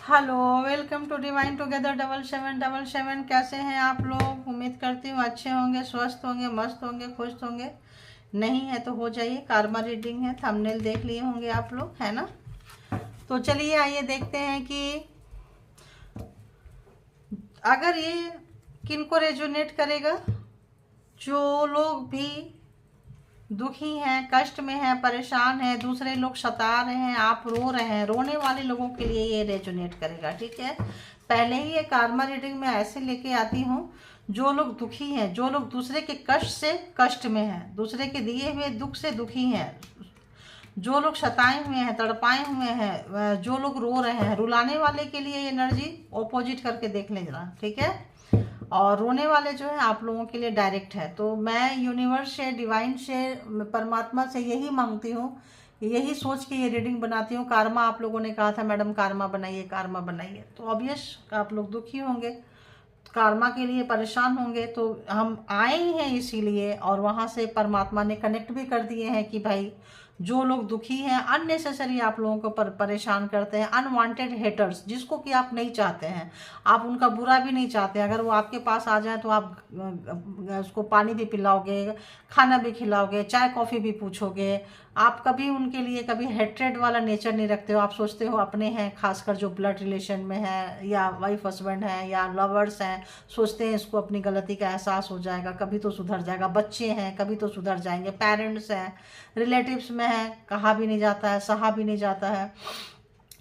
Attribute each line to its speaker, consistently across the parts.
Speaker 1: Hello, welcome to divine together 7777। कैसे हैं आप लोग? उम्मीद करती हूँ अच्छे होंगे, स्वस्थ होंगे, मस्त होंगे, खुश होंगे। नहीं है तो हो जाइए। कार्मा रीडिंग है, थंबनेल देख लिए होंगे आप लोग, है ना? तो चलिए आइए देखते हैं कि अगर ये किनको रेजोनेट करेगा। जो लोग भी दुखी हैं, कष्ट में हैं, परेशान हैं, दूसरे लोग सता रहे हैं, आप रो रहे हैं, रोने वाले लोगों के लिए ये रेजोनेट करेगा। ठीक है, पहले ही ये कार्मा रीडिंग में ऐसे लेके आती हूँ। जो लोग दुखी हैं, जो लोग दूसरे के कष्ट से कष्ट में हैं, दूसरे के दिए हुए दुख से दुखी हैं, जो लोग सताए हुए हैं, तड़पाए हुए हैं, जो लोग रो रहे हैं, रुलाने वाले के लिए ये एनर्जी ऑपोजिट करके देख लेना। ठीक है, और रोने वाले जो है आप लोगों के लिए डायरेक्ट है। तो मैं यूनिवर्स से, डिवाइन से, परमात्मा से यही मांगती हूँ, यही सोच के ये रीडिंग बनाती हूँ। कार्मा आप लोगों ने कहा था मैडम कार्मा बनाइए, कार्मा बनाइए, तो ऑब्वियस आप लोग दुखी होंगे, कार्मा के लिए परेशान होंगे। तो हम आए ही हैं इसीलिए, और वहाँ से परमात्मा ने कनेक्ट भी कर दिए हैं कि भाई जो लोग दुखी हैं, अननेसेसरी आप लोगों को परेशान करते हैं, अनवांटेड हेटर्स, जिसको कि आप नहीं चाहते हैं, आप उनका बुरा भी नहीं चाहते, अगर वो आपके पास आ जाए तो आप उसको पानी भी पिलाओगे, खाना भी खिलाओगे, चाय कॉफ़ी भी पूछोगे। आप कभी उनके लिए कभी हेट्रेड वाला नेचर नहीं रखते हो। आप सोचते हो अपने हैं, खासकर जो ब्लड रिलेशन में है, या वाइफ हस्बैंड है, या लवर्स हैं, सोचते हैं इसको अपनी गलती का एहसास हो जाएगा, कभी तो सुधर जाएगा। बच्चे हैं, कभी तो सुधर जाएंगे। पेरेंट्स हैं, रिलेटिव्स में है, कहा भी नहीं जाता है, सहा भी नहीं जाता है,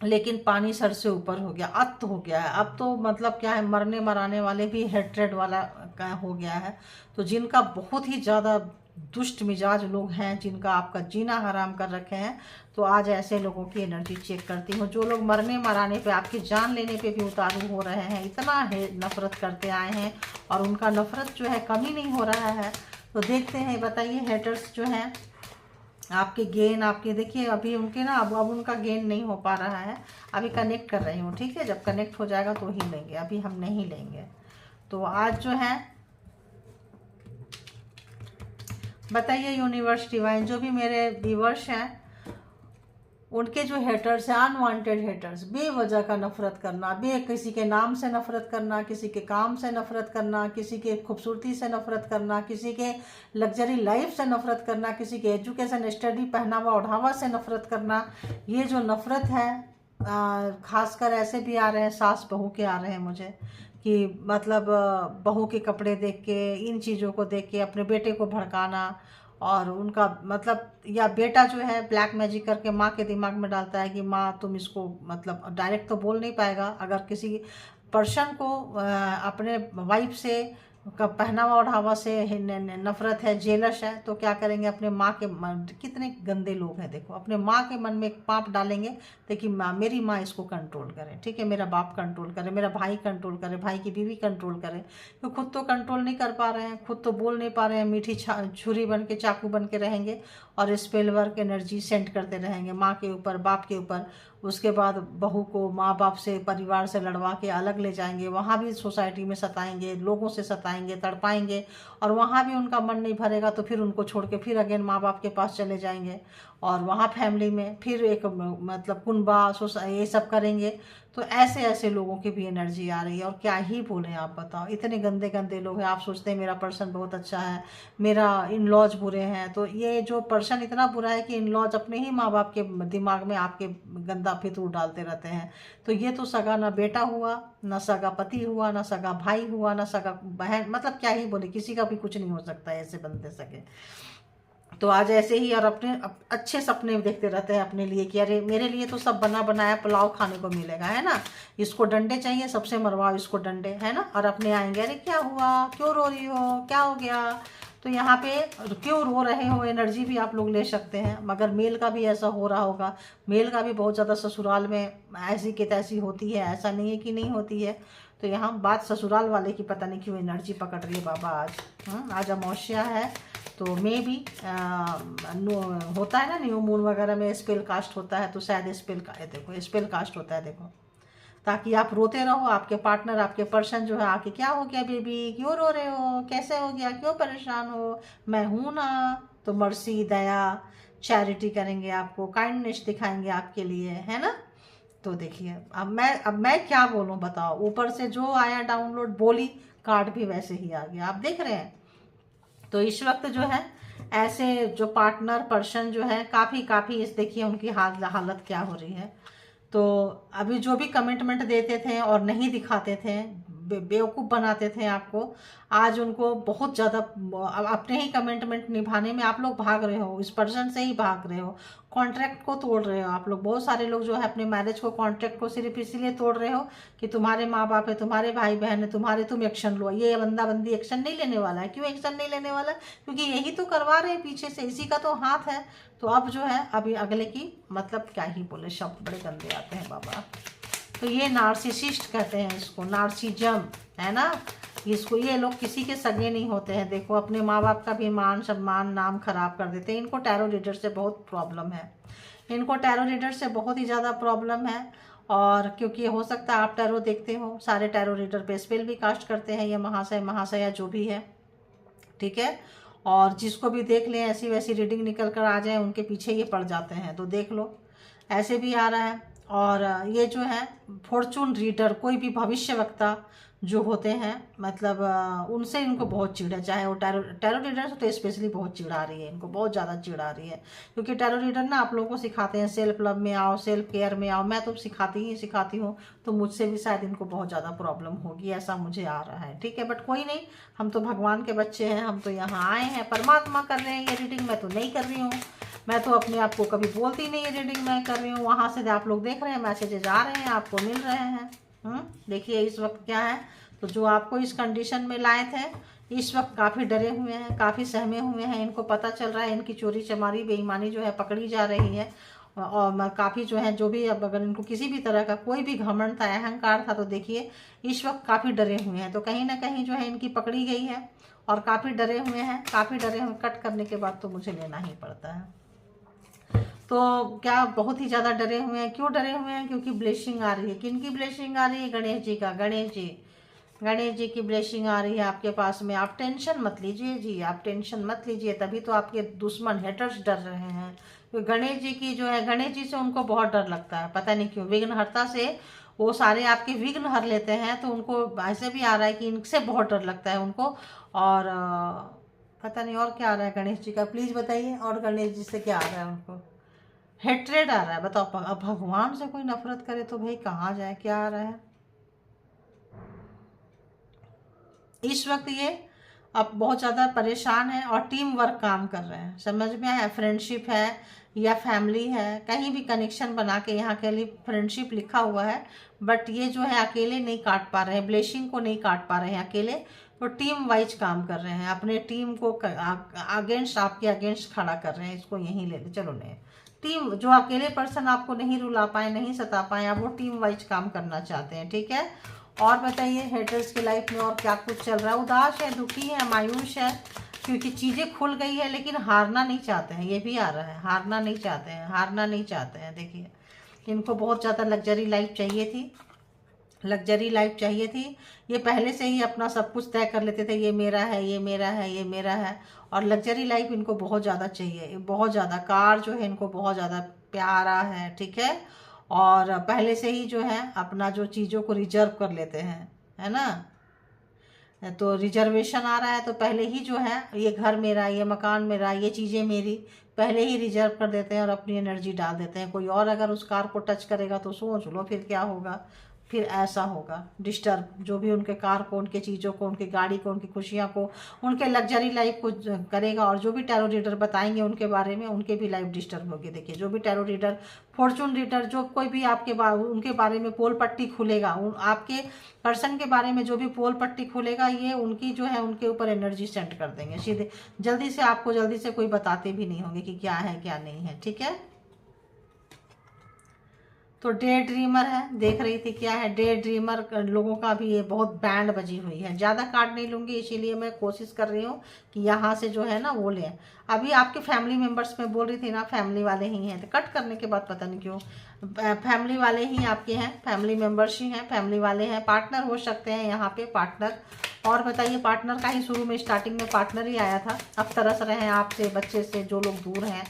Speaker 1: लेकिन पानी सर से ऊपर हो गया, अत हो गया है। अब तो मतलब क्या है, मरने मराने वाले भी हेट्रेड वाला का हो गया है। तो जिनका बहुत ही ज़्यादा दुष्ट मिजाज लोग हैं, जिनका आपका जीना हराम कर रखे हैं, तो आज ऐसे लोगों की एनर्जी चेक करती हूँ। जो लोग मरने मराने पे, आपकी जान लेने पे भी उतारू हो रहे हैं, इतना नफरत करते आए हैं, और उनका नफरत जो है कम ही नहीं हो रहा है। तो देखते हैं, बताइए हेटर्स जो हैं आपके गेन, आपके देखिए अभी उनके ना, अब उनका गेन नहीं हो पा रहा है। अभी कनेक्ट कर रही हूँ, ठीक है, जब कनेक्ट हो जाएगा तो ही लेंगे, अभी हम नहीं लेंगे। तो आज जो है बताइए यूनिवर्स, डिवाइन, जो भी मेरे व्यूवर्स हैं, उनके जो हेटर्स हैं, अनवांटेड हेटर्स, बेवजह का नफरत करना, किसी के नाम से नफरत करना, किसी के काम से नफरत करना, किसी के खूबसूरती से नफरत करना, किसी के लग्जरी लाइफ से नफरत करना, किसी के एजुकेशन, स्टडी, पहनावा ओढ़ावा से नफरत करना, ये जो नफरत है, खासकर ऐसे भी आ रहे हैं, सास बहू के आ रहे हैं मुझे, कि मतलब बहू के कपड़े देख के, इन चीज़ों को देख के अपने बेटे को भड़काना, और उनका मतलब, या बेटा जो है ब्लैक मैजिक करके माँ के दिमाग में डालता है कि माँ तुम इसको, मतलब डायरेक्ट तो बोल नहीं पाएगा। अगर किसी पर्सन को अपने वाइफ से का पहनावा ओढ़ावा से नफरत है, जेलस है, तो क्या करेंगे, अपने माँ के कितने गंदे लोग हैं देखो, अपने माँ के मन में एक पाप डालेंगे, ताकि मेरी माँ इसको कंट्रोल करे, ठीक है, मेरा बाप कंट्रोल करे, मेरा भाई कंट्रोल करे, भाई की बीवी कंट्रोल करे। तो खुद तो कंट्रोल नहीं कर पा रहे हैं, खुद तो बोल नहीं पा रहे हैं, मीठी छुरी बन के, चाकू बन के रहेंगे, और स्पेल वर्क एनर्जी सेंड करते रहेंगे माँ के ऊपर, बाप के ऊपर। उसके बाद बहू को माँ बाप से, परिवार से लड़वा के अलग ले जाएंगे, वहाँ भी सोसाइटी में सताएंगे, लोगों से सताएंगे, तड़पाएंगे, और वहाँ भी उनका मन नहीं भरेगा, तो फिर उनको छोड़ के फिर अगेन माँ बाप के पास चले जाएंगे, और वहाँ फैमिली में फिर एक मतलब कुनबा ये सब करेंगे। तो ऐसे ऐसे लोगों की भी एनर्जी आ रही है, और क्या ही बोले आप बताओ, इतने गंदे गंदे लोग हैं। आप सोचते हैं मेरा पर्सन बहुत अच्छा है, मेरा इन लॉज बुरे हैं, तो ये जो पर्सन इतना बुरा है कि इन लॉज अपने ही माँ बाप के दिमाग में आपके गंदा फितूर डालते रहते हैं। तो ये तो सगा ना बेटा हुआ, ना सगा पति हुआ, ना सगा भाई हुआ, ना सगा बहन, मतलब क्या ही बोले, किसी का भी कुछ नहीं हो सकता है ऐसे बंदे सके। तो आज ऐसे ही, और अपने अच्छे सपने देखते रहते हैं अपने लिए, कि अरे मेरे लिए तो सब बना बनाया पुलाव खाने को मिलेगा, है ना, इसको डंडे चाहिए, सबसे मरवाओ इसको डंडे, है ना, और अपने आएंगे, अरे क्या हुआ, क्यों रो रही हो, क्या हो गया। तो यहाँ पे क्यों रो रहे हो एनर्जी भी आप लोग ले सकते हैं, मगर मेल का भी ऐसा हो रहा होगा। मेल का भी बहुत ज़्यादा ससुराल में ऐसी की तैसी होती है, ऐसा नहीं है कि नहीं होती है। तो यहाँ बात ससुराल वाले की पता नहीं क्यों एनर्जी पकड़ रही है बाबा आज। आज अमावस्या है, तो मे भी होता है ना, न्यू मून वगैरह में स्पेल कास्ट होता है, तो शायद स्पेल का देखो, स्पेल कास्ट होता है देखो, ताकि आप रोते रहो, आपके पार्टनर, आपके पर्सन जो है आके, क्या हो गया बेबी, क्यों रो रहे हो, कैसे हो गया, क्यों परेशान हो, मैं हूं ना। तो मर्सी, दया, चैरिटी करेंगे, आपको काइंडनेस दिखाएंगे आपके लिए, है ना। तो देखिए अब मैं क्या बोलूं बताओ, ऊपर से जो आया डाउनलोड बोली, कार्ड भी वैसे ही आ गया, आप देख रहे हैं। तो इस वक्त जो है ऐसे जो पार्टनर पर्सन जो है काफ़ी इस देखिए उनकी हालत क्या हो रही है। तो अभी जो भी कमिटमेंट देते थे और नहीं दिखाते थे, बेवकूफ़ बनाते थे आपको, आज उनको बहुत ज़्यादा अपने ही कमिटमेंट निभाने में आप लोग भाग रहे हो, इस पर्सन से ही भाग रहे हो, कॉन्ट्रैक्ट को तोड़ रहे हो आप लोग। बहुत सारे लोग जो है अपने मैरिज को, कॉन्ट्रैक्ट को सिर्फ इसीलिए तोड़ रहे हो कि तुम्हारे माँ बाप है, तुम्हारे भाई बहन है, तुम एक्शन लो। ये बंदा बंदी एक्शन नहीं लेने वाला है। क्यों एक्शन नहीं लेने वाला? क्योंकि यही तो करवा रहे हैं पीछे से, इसी का तो हाथ है। तो अब जो है अभी अगले की मतलब क्या ही बोले, शब्द बड़े गंदे आते हैं बाबा। तो ये नार्सिसिस्ट कहते हैं इसको, नार्सिज्म है ना इसको। ये लोग किसी के सगे नहीं होते हैं, देखो अपने माँ बाप का भी मान सम्मान नाम खराब कर देते हैं। इनको टैरो रीडर से बहुत प्रॉब्लम है, इनको टैरो रीडर से बहुत ही ज़्यादा प्रॉब्लम है। और क्योंकि हो सकता है आप टैरो देखते हो, सारे टैरो रीडर पे स्पेल भी कास्ट करते हैं ये महाशय महाशया जो भी है, ठीक है। और जिसको भी देख लें ऐसी वैसी रीडिंग निकल कर आ जाए, उनके पीछे ये पड़ जाते हैं। तो देख लो ऐसे भी आ रहा है। और ये जो है फॉर्चून रीडर, कोई भी भविष्यवक्ता जो होते हैं, मतलब उनसे इनको बहुत चिढ़ है। चाहे वो टैरो रीडर से तो स्पेशली बहुत चिढ़ आ रही है, इनको बहुत ज़्यादा चिढ़ आ रही है। क्योंकि टैरो रीडर ना आप लोगों को सिखाते हैं सेल्फ लव में आओ, सेल्फ केयर में आओ। मैं तो सिखाती हूँ, तो मुझसे भी शायद इनको बहुत ज़्यादा प्रॉब्लम होगी, ऐसा मुझे आ रहा है, ठीक है। बट कोई नहीं, हम तो भगवान के बच्चे हैं, हम तो यहाँ आए हैं, परमात्मा कर रहे हैं ये रीडिंग, मैं तो नहीं कर रही हूँ। मैं तो अपने आप को कभी बोलती नहीं है रीडिंग मैं कर रही हूँ। वहाँ से आप लोग देख रहे हैं, मैसेजेज आ रहे हैं, आपको मिल रहे हैं। देखिए इस वक्त क्या है, तो जो आपको इस कंडीशन में लाए थे, इस वक्त काफ़ी डरे हुए हैं, काफ़ी सहमे हुए हैं। इनको पता चल रहा है इनकी चोरी चमारी बेईमानी जो है पकड़ी जा रही है। और काफ़ी जो है, जो भी अब अगर इनको किसी भी तरह का कोई भी घमंड था, अहंकार था, तो देखिए इस वक्त काफ़ी डरे हुए हैं। तो कहीं ना कहीं जो है इनकी पकड़ी गई है और काफ़ी डरे हुए हैं, काफ़ी डरे हुए। कट करने के बाद तो मुझे लेना ही पड़ता है। तो क्या बहुत ही ज़्यादा डरे हुए हैं। क्यों डरे हुए हैं? क्योंकि ब्लेसिंग आ रही है। किन की ब्लेसिंग आ रही है? गणेश जी का। गणेश जी की ब्लेसिंग आ रही है आपके पास में। आप टेंशन मत लीजिए जी, आप टेंशन मत लीजिए, तभी तो आपके दुश्मन हेटर्स डर रहे हैं। तो गणेश जी की जो है, गणेश जी से उनको बहुत डर लगता है, पता नहीं क्यों। विघ्नहर्ता से वो सारे आपके विघ्न हर लेते हैं, तो उनको ऐसे भी आ रहा है कि इनसे बहुत डर लगता है उनको। और पता नहीं और क्या आ रहा है गणेश जी का, प्लीज़ बताइए। और गणेश जी से क्या आ रहा है उनको? हेट्रेड आ रहा है। बताओ, अब भगवान से कोई नफरत करे तो भाई कहाँ जाए? क्या आ रहा है इस वक्त? ये अब बहुत ज़्यादा परेशान है और टीम वर्क काम कर रहे हैं, समझ में आया? फ्रेंडशिप है या फैमिली है, कहीं भी कनेक्शन बना के यहाँ के लिए फ्रेंडशिप लिखा हुआ है, बट ये जो है अकेले नहीं काट पा रहे हैं, ब्लेसिंग को नहीं काट पा रहे हैं अकेले। तो टीम वाइज काम कर रहे हैं, अपने टीम को अगेंस्ट, आपके अगेंस्ट खड़ा कर रहे हैं। इसको यहीं ले ले चलो। नहीं, टीम जो अकेले पर्सन आपको नहीं रुला पाए, नहीं सता पाए, आप वो टीम वाइज काम करना चाहते हैं, ठीक है। और बताइए हेटर्स की लाइफ में और क्या कुछ चल रहा है? उदास है, दुखी है, मायूस है, क्योंकि चीज़ें खुल गई है, लेकिन हारना नहीं चाहते हैं। ये भी आ रहा है, हारना नहीं चाहते हैं, हारना नहीं चाहते हैं। देखिए इनको बहुत ज़्यादा लग्जरी लाइफ चाहिए थी, लग्जरी लाइफ चाहिए थी। ये पहले से ही अपना सब कुछ तय कर लेते थे, ये मेरा है, ये मेरा है, ये मेरा है। और लग्जरी लाइफ इनको बहुत ज़्यादा चाहिए, बहुत ज़्यादा। कार जो है इनको बहुत ज़्यादा प्यारा है, ठीक है। और पहले से ही जो है अपना जो चीज़ों को रिजर्व कर लेते हैं, है ना। तो रिजर्वेशन आ रहा है, तो पहले ही जो है ये घर मेरा, ये मकान मेरा, ये चीज़ें मेरी, पहले ही रिजर्व कर देते हैं और अपनी एनर्जी डाल देते हैं। कोई और अगर उस कार को टच करेगा तो सोच लो फिर क्या होगा। फिर ऐसा होगा डिस्टर्ब, जो भी उनके कार को, उनके चीज़ों को, उनकी गाड़ी को, उनकी खुशियाँ को, उनके लग्जरी लाइफ को करेगा। और जो भी टैरो रीडर बताएंगे उनके बारे में, उनके भी लाइफ डिस्टर्ब होगी। देखिए जो भी टैरो रीडर, फॉर्चून रीडर, जो कोई भी आपके उनके बारे में पोल पट्टी खुलेगा, आपके पर्सन के बारे में जो भी पोल पट्टी खुलेगा, ये उनकी जो है उनके ऊपर एनर्जी सेंड कर देंगे सीधे, जल्दी से। आपको जल्दी से कोई बताते भी नहीं होंगे कि क्या है क्या नहीं है, ठीक है। तो डे ड्रीमर है, देख रही थी क्या है डे ड्रीमर लोगों का भी। ये बहुत बैंड बजी हुई है। ज़्यादा कार्ड नहीं लूँगी, इसीलिए मैं कोशिश कर रही हूँ कि यहाँ से जो है ना वो लें। अभी आपके फैमिली मेम्बर्स में बोल रही थी ना, फैमिली वाले ही हैं। तो कट करने के बाद पता नहीं क्यों फैमिली वाले ही आपके हैं, फैमिली मेम्बर्स ही हैं, फैमिली वाले हैं। पार्टनर हो सकते हैं यहाँ पे, पार्टनर। और बताइए, पार्टनर का ही शुरू में स्टार्टिंग में पार्टनर ही आया था, अब तरस रहे हैं आपसे, बच्चे से, जो लोग दूर हैं।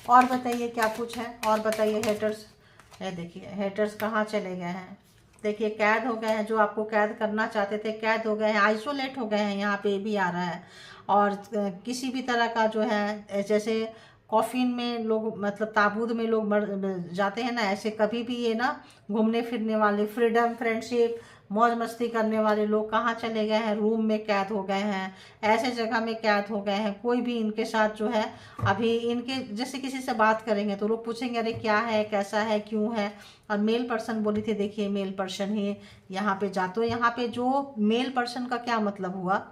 Speaker 1: और बताइए क्या कुछ है, और बताइए हेटर्स ये देखिए हेटर्स कहाँ चले गए हैं, देखिए कैद हो गए हैं, जो आपको कैद करना चाहते थे कैद हो गए हैं, आइसोलेट हो गए हैं, यहाँ पे भी आ रहा है। और किसी भी तरह का जो है, जैसे कॉफिन में लोग मतलब ताबूत में लोग मर जाते हैं ना, ऐसे कभी भी ये ना घूमने फिरने वाले, फ्रीडम, फ्रेंडशिप, मौज मस्ती करने वाले लोग कहाँ चले गए हैं, रूम में कैद हो गए हैं, ऐसे जगह में कैद हो गए हैं। कोई भी इनके साथ जो है अभी इनके जैसे किसी से बात करेंगे तो लोग पूछेंगे अरे क्या है, कैसा है, क्यों है। और मेल पर्सन बोली थी, देखिए मेल पर्सन ही यहाँ पे जाते हो। यहाँ पे जो मेल पर्सन का क्या मतलब हुआ,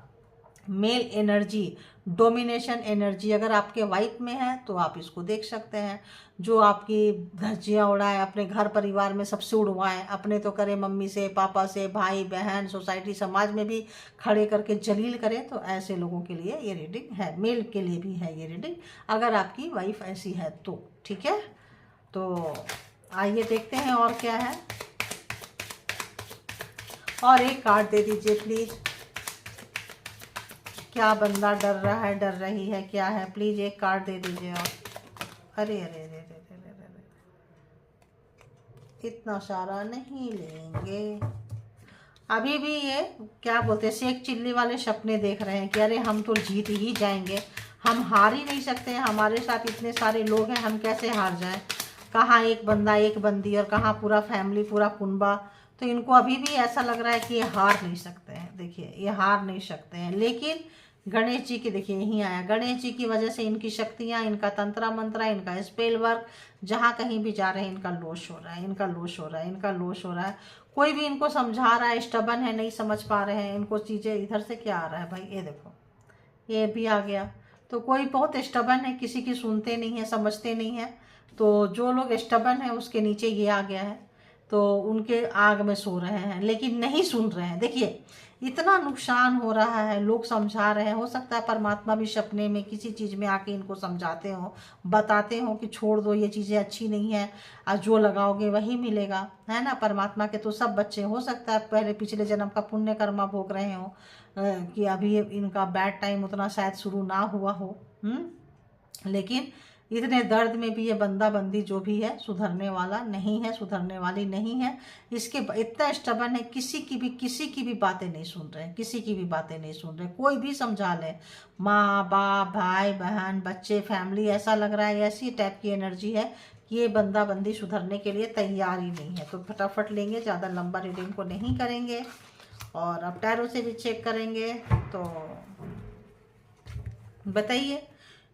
Speaker 1: मेल एनर्जी, डोमिनेशन एनर्जी अगर आपके वाइफ में है तो आप इसको देख सकते हैं। जो आपकी धज्जियाँ उड़ाए, अपने घर परिवार में सबसे उड़वाएं, अपने तो करे मम्मी से, पापा से, भाई बहन, सोसाइटी समाज में भी खड़े करके जलील करें, तो ऐसे लोगों के लिए ये रीडिंग है। मेल के लिए भी है ये रीडिंग, अगर आपकी वाइफ ऐसी है तो। ठीक है, तो आइए देखते हैं और क्या है। और एक कार्ड दे दीजिए प्लीज़। क्या बंदा डर रहा है, डर रही है, क्या है, प्लीज एक कार्ड दे दीजिए। और अरे अरे अरे अरे अरे अरे, इतना सारा नहीं लेंगे। अभी भी ये क्या बोलते हैं, शेख चिल्ली वाले सपने देख रहे हैं कि अरे हम तो जीत ही जाएंगे, हम हार ही नहीं सकते, हमारे साथ इतने सारे लोग हैं, हम कैसे हार जाएं। कहाँ एक बंदा एक बंदी और कहाँ पूरा फैमिली, पूरा कुनबा। तो इनको अभी भी ऐसा लग रहा है कि ये हार नहीं सकते हैं। देखिए ये हार नहीं सकते हैं, लेकिन गणेश जी की देखिए यहीं आया, गणेश जी की वजह से इनकी शक्तियाँ, इनका तंत्रा मंत्रा, इनका स्पेल वर्क, जहाँ कहीं भी जा रहे हैं इनका लॉस हो रहा है, इनका लॉस हो रहा है, इनका लॉस हो रहा है। कोई भी इनको समझा रहा है, स्टबन है, नहीं समझ पा रहे हैं इनको चीज़ें। इधर से क्या आ रहा है भाई, ये देखो ये भी आ गया। तो कोई बहुत स्टबन है, किसी की सुनते नहीं है, समझते नहीं है। तो जो लोग स्टबन है उसके नीचे ये आ गया है, तो उनके आग में सो रहे हैं, लेकिन नहीं सुन रहे हैं। देखिए इतना नुकसान हो रहा है, लोग समझा रहे हैं, हो सकता है परमात्मा भी सपने में किसी चीज़ में आके इनको समझाते हो, बताते हो कि छोड़ दो ये चीज़ें अच्छी नहीं है, और जो लगाओगे वही मिलेगा, है ना। परमात्मा के तो सब बच्चे, हो सकता है पहले पिछले जन्म का पुण्य कर्मा भोग रहे हो, कि अभी इनका बैड टाइम उतना शायद शुरू ना हुआ हो। लेकिन इतने दर्द में भी ये बंदा बंदी जो भी है सुधरने वाला नहीं है, सुधरने वाली नहीं है। इसके इतना स्टबन है, किसी की भी बातें नहीं सुन रहे हैं, किसी की भी बातें नहीं सुन रहे। कोई भी समझा ले, माँ बाप, भाई बहन, बच्चे, फैमिली, ऐसा लग रहा है ऐसी टाइप की एनर्जी है कि ये बंदा बंदी सुधरने के लिए तैयार ही नहीं है। तो फटाफट लेंगे, ज़्यादा लंबा रीडिंग को नहीं करेंगे, और अब टैरो से भी चेक करेंगे। तो बताइए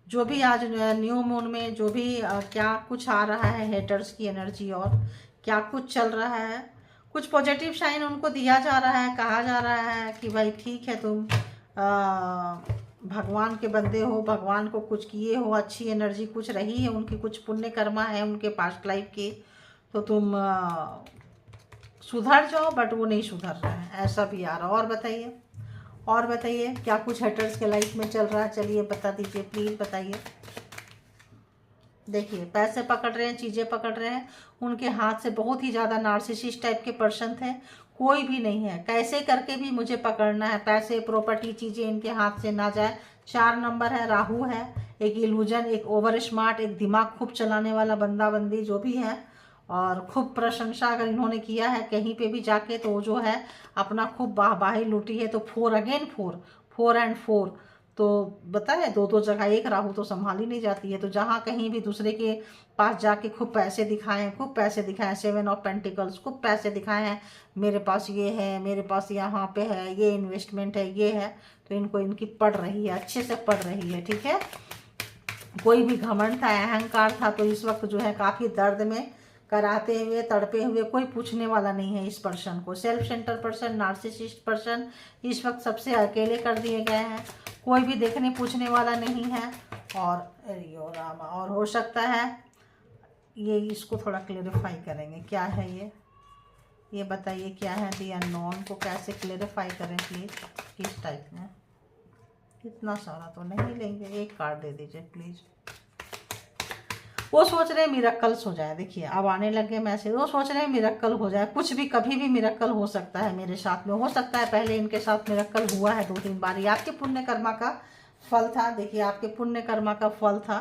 Speaker 1: जो भी आज न्यू मून में जो भी क्या कुछ आ रहा है, हेटर्स की एनर्जी और क्या कुछ चल रहा है। कुछ पॉजिटिव साइन उनको दिया जा रहा है, कहा जा रहा है कि भाई ठीक है, तुम भगवान के बंदे हो, भगवान को कुछ किए हो, अच्छी एनर्जी कुछ रही है उनकी, कुछ पुण्य कर्मा है उनके पास्ट लाइफ की, तो तुम सुधर जाओ। बट वो नहीं सुधर रहा है, ऐसा भी आ रहा। और बताइए क्या कुछ हेटर्स के लाइफ में चल रहा है, चलिए बता दीजिए प्लीज़, बताइए। देखिए पैसे पकड़ रहे हैं, चीज़ें पकड़ रहे हैं, उनके हाथ से बहुत ही ज़्यादा नार्सिसिस्ट टाइप के पर्सन थे। कोई भी नहीं है, कैसे करके भी मुझे पकड़ना है, पैसे, प्रॉपर्टी, चीज़ें इनके हाथ से ना जाए। 4 नंबर है, राहु है, एक इल्यूजन, एक ओवर स्मार्ट, एक दिमाग खूब चलाने वाला बंदा बंदी जो भी है, और खूब प्रशंसा अगर इन्होंने किया है कहीं पे भी जाके, तो जो है अपना खूब वाहवाही लूटी है। तो 4 अगेन 4 एंड 4, तो बताए 2 जगह एक राहु तो संभाली नहीं जाती है। तो जहाँ कहीं भी दूसरे के पास जाके खूब पैसे दिखाएं, खूब पैसे दिखाएं, 7 ऑफ पेंटिकल्स, खूब पैसे दिखाए हैं, मेरे पास ये है, मेरे पास यहाँ पे है, ये इन्वेस्टमेंट है, ये है। तो इनको इनकी पड़ रही है, अच्छे से पड़ रही है। ठीक है, कोई भी घमंड था, अहंकार था, तो इस वक्त जो है काफ़ी दर्द में कराते हुए, तड़पे हुए, कोई पूछने वाला नहीं है इस पर्सन को। Self centre person, narcissist person इस वक्त सबसे अकेले कर दिए गए हैं, कोई भी देखने पूछने वाला नहीं है। और हो सकता है ये, इसको थोड़ा क्लेरिफाई करेंगे, क्या है ये बताइए क्या है। दी अननोन को कैसे क्लेरिफाई करें प्लीज़, किस टाइप में। इतना सारा तो नहीं लेंगे, एक कार्ड दे दीजिए प्लीज़। वो सोच रहे हैं मिरेकल्स हो जाए, देखिए अब आने लगे मैसेज, वो सोच रहे हैं मिरेकल हो जाए, कुछ भी कभी भी मिरेकल हो सकता है मेरे साथ में। हो सकता है पहले इनके साथ मिरेकल हुआ है 2-3 बार। ये आपके पुण्य कर्मा का फल था, देखिए आपके पुण्य कर्मा का फल था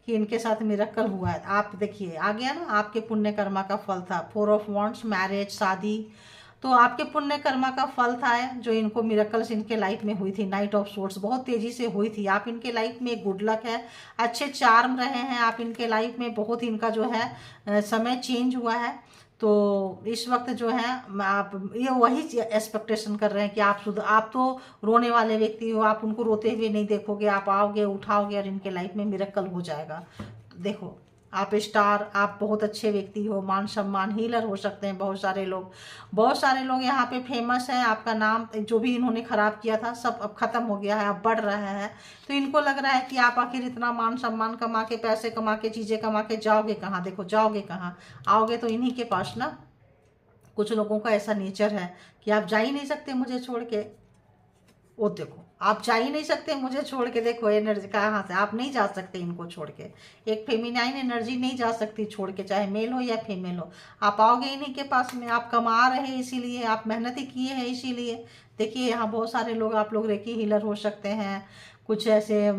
Speaker 1: कि इनके साथ मिरेकल हुआ है। आप देखिए आ गया ना, आपके पुण्य कर्मा का फल था 4 ऑफ वांड्स, मैरिज, शादी। तो आपके पुण्य कर्मा का फल था जो इनको मिरेकल्स इनके लाइफ में हुई थी। नाइट ऑफ सोर्ट्स बहुत तेजी से हुई थी। आप इनके लाइफ में गुड लक है, अच्छे चार्म रहे हैं आप इनके लाइफ में, बहुत इनका जो है समय चेंज हुआ है। तो इस वक्त जो है आप ये वही एक्सपेक्टेशन कर रहे हैं कि आप तो रोने वाले व्यक्ति हो, आप उनको रोते हुए नहीं देखोगे, आप आओगे उठाओगे और इनके लाइफ में मिरेकल हो जाएगा। देखो आप स्टार, आप बहुत अच्छे व्यक्ति हो, मान सम्मान, हीलर हो सकते हैं बहुत सारे लोग यहाँ पे फेमस हैं। आपका नाम जो भी इन्होंने खराब किया था सब अब खत्म हो गया है, अब बढ़ रहा है। तो इनको लग रहा है कि आप आखिर इतना मान सम्मान कमा के, पैसे कमा के, चीज़ें कमा के जाओगे कहाँ? देखो जाओगे कहाँ? आओगे तो इन्हीं के पास ना। कुछ लोगों का ऐसा नेचर है कि आप जा ही नहीं सकते मुझे छोड़ के। वो देखो आप जा ही नहीं सकते मुझे छोड़ के। देखो एनर्जी कहाँ से, आप नहीं जा सकते इनको छोड़ के। एक फेमिनाइन एनर्जी नहीं जा सकती छोड़ के, चाहे मेल हो या फीमेल हो। आप आओगे इन्हीं के पास में। आप कमा रहे हैं इसीलिए, आप मेहनत ही किए हैं इसीलिए। देखिए यहाँ बहुत सारे लोग, आप लोग रेकी हीलर हो सकते हैं, कुछ ऐसे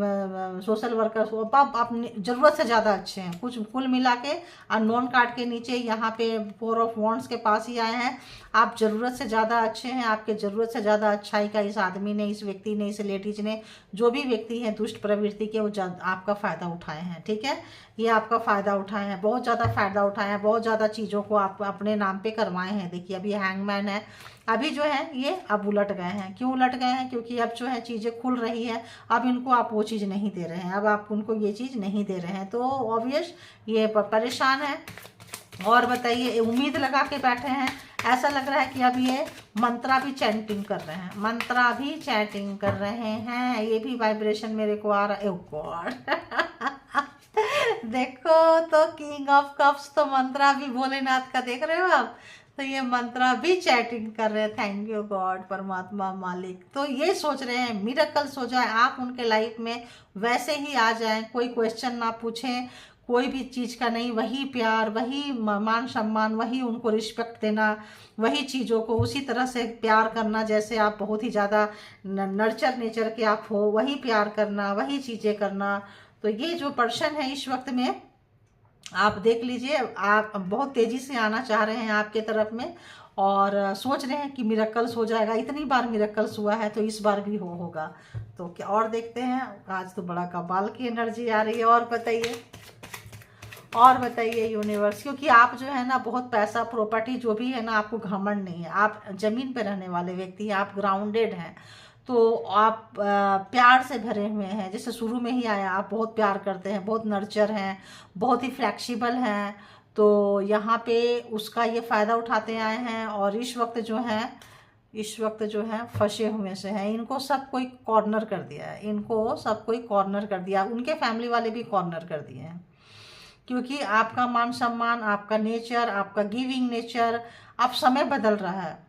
Speaker 1: सोशल वर्कर हो, आप ज़रूरत से ज़्यादा अच्छे हैं। कुछ कुल मिला के अननोन कार्ड के नीचे यहाँ पे 4 ऑफ वांड्स के पास ही आए हैं। आप ज़रूरत से ज़्यादा अच्छे हैं, आपके ज़रूरत से ज़्यादा अच्छाई का इस आदमी ने, इस व्यक्ति ने, इस लेडीज ने, जो भी व्यक्ति है दुष्ट प्रवृत्ति के, वो आपका फ़ायदा उठाए हैं। ठीक है, ये आपका फ़ायदा उठाए हैं, बहुत ज़्यादा फ़ायदा उठाए हैं, बहुत ज़्यादा चीज़ों को आप अपने नाम पे करवाए हैं। देखिए अभी हैंगमैन है, अभी जो है ये अब उलट गए हैं। क्यों उलट गए हैं? क्योंकि अब जो है चीज़ें खुल रही है, अब इनको आप वो चीज़ नहीं दे रहे हैं, अब आप उनको ये चीज़ नहीं दे रहे हैं, तो ऑब्वियस ये परेशान है। और बताइए, उम्मीद लगा के बैठे हैं। ऐसा लग रहा है कि अब ये मंत्रा भी चैंटिंग कर रहे हैं, मंत्रा भी चैंटिंग कर रहे हैं। ये भी वाइब्रेशन मेरे को आ रहा है। ओह गॉड देखो तो किंग ऑफ कप्स तो मंत्रा भी भोलेनाथ का, देख रहे हो आप? तो ये मंत्रा भी चैटिंग कर रहे हैं। थैंक यू गॉड, परमात्मा, मालिक। तो ये सोच रहे हैं मिरेकल्स हो जाए, आप उनके लाइफ में वैसे ही आ जाएं, कोई क्वेश्चन ना पूछें, कोई भी चीज़ का नहीं। वही प्यार, वही मान सम्मान, वही उनको रिस्पेक्ट देना, वही चीज़ों को उसी तरह से प्यार करना जैसे आप बहुत ही ज़्यादा नर्चर नेचर के आप हो, वही प्यार करना, वही चीज़ें करना। तो ये जो पर्सन है इस वक्त में, आप देख लीजिए, आप बहुत तेज़ी से आना चाह रहे हैं आपके तरफ में, और सोच रहे हैं कि मिरेकल्स हो जाएगा। इतनी बार मिरेकल्स हुआ है तो इस बार भी होगा। तो क्या और देखते हैं। आज तो बड़ा कमाल की एनर्जी आ रही है। और बताइए यूनिवर्स, क्योंकि आप जो है ना बहुत पैसा प्रॉपर्टी जो भी है ना, आपको घमंड नहीं है, आप ज़मीन पे रहने वाले व्यक्ति हैं, आप ग्राउंडेड हैं। तो आप प्यार से भरे हुए हैं, जैसे शुरू में ही आया, आप बहुत प्यार करते हैं, बहुत नर्चर हैं, बहुत ही फ्लेक्सिबल हैं। तो यहाँ पे उसका ये फ़ायदा उठाते आए हैं, और इस वक्त जो है फंसे हुए से हैं। इनको सब कोई कॉर्नर कर दिया है, इनको सब कोई कॉर्नर कर दिया, उनके फैमिली वाले भी कॉर्नर कर दिए हैं। क्योंकि आपका मान सम्मान, आपका नेचर, आपका गिविंग नेचर, अब समय बदल रहा है।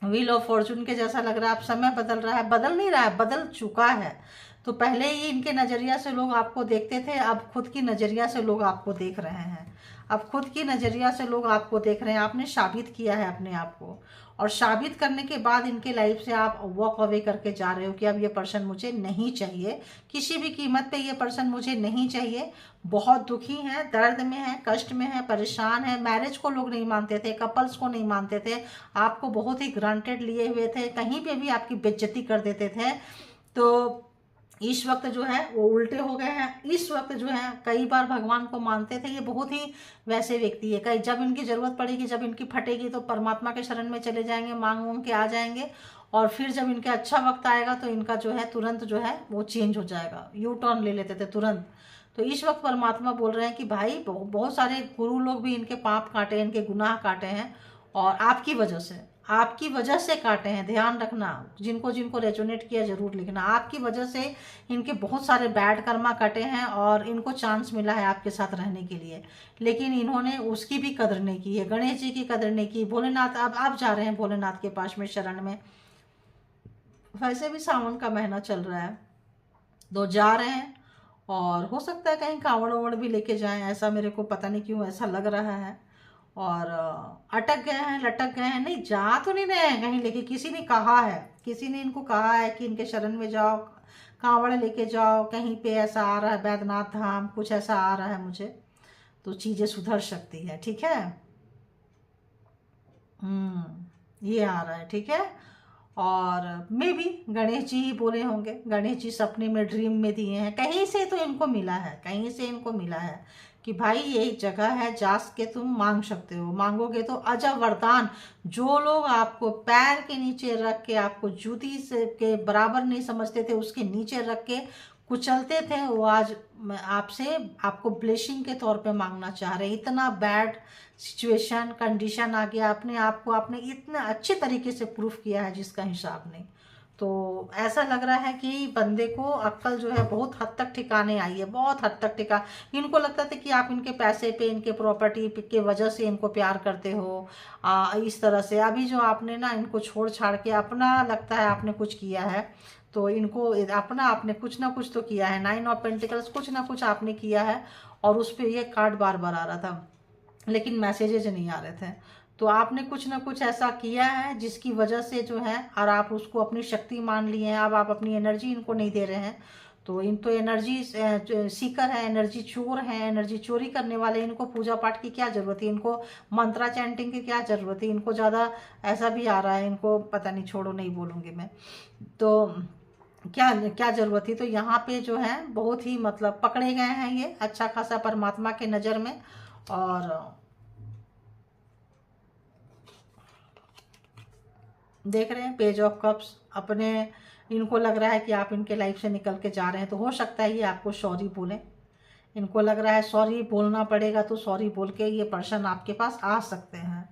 Speaker 1: व्हील ऑफ फॉर्चून के जैसा लग रहा है, अब समय बदल रहा है, बदल नहीं रहा है, बदल चुका है। तो पहले ही इनके नज़रिया से लोग आपको देखते थे, अब खुद की नज़रिया से लोग आपको देख रहे हैं। अब खुद की नज़रिया से लोग आपको देख रहे हैं। आपने साबित किया है अपने आप को, और साबित करने के बाद इनके लाइफ से आप वॉक अवे करके जा रहे हो कि अब ये पर्सन मुझे नहीं चाहिए, किसी भी कीमत पे ये पर्सन मुझे नहीं चाहिए। बहुत दुखी हैं, दर्द में हैं, कष्ट में हैं, परेशान हैं। मैरिज को लोग नहीं मानते थे, कपल्स को नहीं मानते थे, आपको बहुत ही ग्रांटेड लिए हुए थे, कहीं पे भी आपकी बेइज्जती कर देते थे। तो इस वक्त जो है वो उल्टे हो गए हैं। इस वक्त जो है कई बार भगवान को मानते थे, ये बहुत ही वैसे व्यक्ति है। कई जब इनकी ज़रूरत पड़ेगी, जब इनकी फटेगी, तो परमात्मा के शरण में चले जाएंगे, मांग मांग के आ जाएंगे। और फिर जब इनके अच्छा वक्त आएगा तो इनका जो है तुरंत जो है वो चेंज हो जाएगा, यू टर्न ले लेते थे तुरंत। तो इस वक्त परमात्मा बोल रहे हैं कि भाई बहुत सारे गुरु लोग भी इनके पाप काटे हैं, इनके गुनाह काटे हैं, और आपकी वजह से काटे हैं। ध्यान रखना, जिनको जिनको रेजोनेट किया जरूर लिखना। आपकी वजह से इनके बहुत सारे बैड कर्मा कटे हैं, और इनको चांस मिला है आपके साथ रहने के लिए, लेकिन इन्होंने उसकी भी कदर नहीं की है। गणेश जी की कदर नहीं की। भोलेनाथ, अब आप जा रहे हैं भोलेनाथ के पास में शरण में। वैसे भी सावन का महीना चल रहा है, तो जा रहे हैं, और हो सकता है कहीं कांवड़ वावड़ भी लेके जाएं, ऐसा मेरे को पता नहीं क्यों ऐसा लग रहा है। और अटक गए हैं, लटक गए हैं, नहीं जा तो नहीं रहे हैं कहीं लेके। किसी ने कहा है, किसी ने इनको कहा है कि इनके शरण में जाओ, कांवड़ लेके जाओ, कहीं पे ऐसा आ रहा है बैद्यनाथ धाम, कुछ ऐसा आ रहा है मुझे, तो चीज़ें सुधर सकती है। ठीक है, ये आ रहा है। ठीक है, और मे भी गणेश जी ही बोले होंगे, गणेश जी सपने में ड्रीम में दिए हैं, कहीं से तो इनको मिला है, कहीं से इनको मिला है कि भाई ये जगह है, जा के तुम मांग सकते हो, मांगोगे तो अजब वरदान। जो लोग आपको पैर के नीचे रख के, आपको जूती से के बराबर नहीं समझते थे, उसके नीचे रख के कुचलते थे, वो आज आपसे आपको ब्लेसिंग के तौर पे मांगना चाह रहे हैं। इतना बैड सिचुएशन कंडीशन आ गया, अपने आप को आपने इतने अच्छे तरीके से प्रूफ किया है जिसका हिसाब नहीं। तो ऐसा लग रहा है कि बंदे को अक्ल जो है बहुत हद तक ठिकाने आई है, बहुत हद तक इनको लगता था कि आप इनके पैसे पे, इनके प्रॉपर्टी के वजह से इनको प्यार करते हो, इस तरह से। अभी जो आपने ना इनको छोड़ छाड़ के अपना लगता है आपने कुछ किया है, तो इनको अपना आपने कुछ ना कुछ तो किया है। 9 ऑफ पेंटिकल्स, कुछ ना कुछ आपने किया है, और उस पर ये कार्ड बार बार आ रहा था लेकिन मैसेजेज नहीं आ रहे थे। तो आपने कुछ ना कुछ ऐसा किया है जिसकी वजह से जो है, और आप उसको अपनी शक्ति मान लिए हैं, अब आप अपनी एनर्जी इनको नहीं दे रहे हैं। तो इन तो एनर्जी सीकर है, एनर्जी चोर है, एनर्जी चोरी करने वाले। इनको पूजा पाठ की क्या ज़रूरत है, इनको मंत्रा चैंटिंग की क्या ज़रूरत है, इनको ज़्यादा ऐसा भी आ रहा है, इनको पता नहीं, छोड़ो नहीं बोलूँगी मैं। तो क्या क्या ज़रूरत थी। तो यहाँ पे जो है बहुत ही मतलब पकड़े गए हैं ये अच्छा खासा परमात्मा के नज़र में। और देख रहे हैं पेज ऑफ कप्स, अपने इनको लग रहा है कि आप इनके लाइफ से निकल के जा रहे हैं, तो हो सकता है ये आपको सॉरी बोलें। इनको लग रहा है सॉरी बोलना पड़ेगा, तो सॉरी बोल के ये पर्सन आपके पास आ सकते हैं।